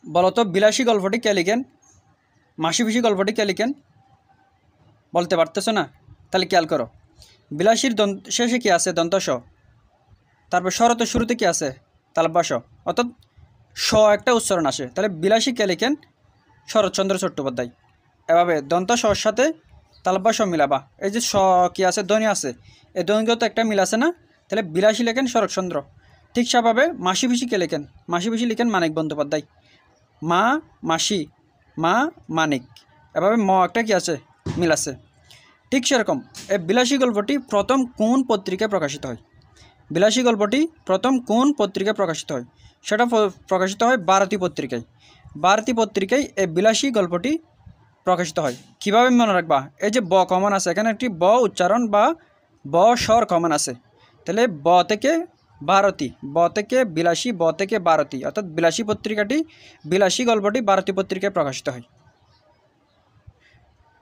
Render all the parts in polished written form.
বলতো বিলাসী গল্পটি কে লিখেন? মাসিপিসি গল্পটি কে লিখেন? বলতে পারতেছো না? তাহলে খেয়াল করো, বিলাসীর শেষে কি আছে? দন্ত স। তারপর শরতের শুরুতে কি আছে? তালব্য স। অর্থাৎ স একটা উচ্চারণ আসে। তাহলে বিলাসী কে লিখেন? শরৎচন্দ্র চট্টোপাধ্যায়। এভাবে দন্ত সর সাথে তালব্য স মিলাবা। এই যে স কি আছে, ধ্বনি আছে, এই ধ্বনিগত একটা মিল আছে না? তাহলে বিলাসী লেখেন শরৎচন্দ্র। ঠিক সেভাবে মাসিপিসি কে লেখেন? মাসিপিসি লিখেন মানিক বন্দ্যোপাধ্যায়। মা মাসি, মা মানিক, এভাবে ম একটা কি আছে, মিল আছে। ঠিক সেরকম এই বিলাসী গল্পটি প্রথম কোন পত্রিকায় প্রকাশিত হয়? বিলাসী গল্পটি প্রথম কোন পত্রিকায় প্রকাশিত হয়? সেটা প্রকাশিত হয় ভারতী পত্রিকায়। ভারতী পত্রিকায় এই বিলাসী গল্পটি প্রকাশিত হয়। কীভাবে মনে রাখবা? এই যে ব কমন আছে, এখানে একটি ব উচ্চারণ বা ব স্বর কমন আছে। তাহলে ব থেকে ভারতী, ব থেকে বিলাসী, ব থেকে ভারতী, অর্থাৎ বিলাসী পত্রিকাটি, বিলাসী গল্পটি ভারতী পত্রিকায় প্রকাশিত হয়।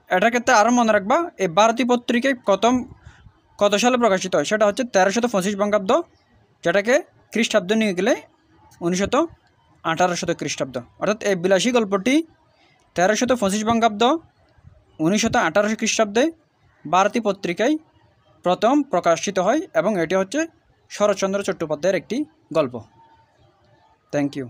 এটার ক্ষেত্রে আরও মনে রাখবা, এই ভারতী পত্রিকায় কত সালে প্রকাশিত হয়? সেটা হচ্ছে 1325 বঙ্গাব্দ, যেটাকে খ্রিস্টাব্দ নিয়ে গেলে 1918 খ্রিস্টাব্দ। অর্থাৎ এই বিলাসী গল্পটি 1325 বঙ্গাব্দ 1918 খ্রিস্টাব্দে ভারতী পত্রিকায় প্রথম প্রকাশিত হয় এবং এটি হচ্ছে শরৎচন্দ্র চট্টোপাধ্যায়ের একটি গল্প। Thank you.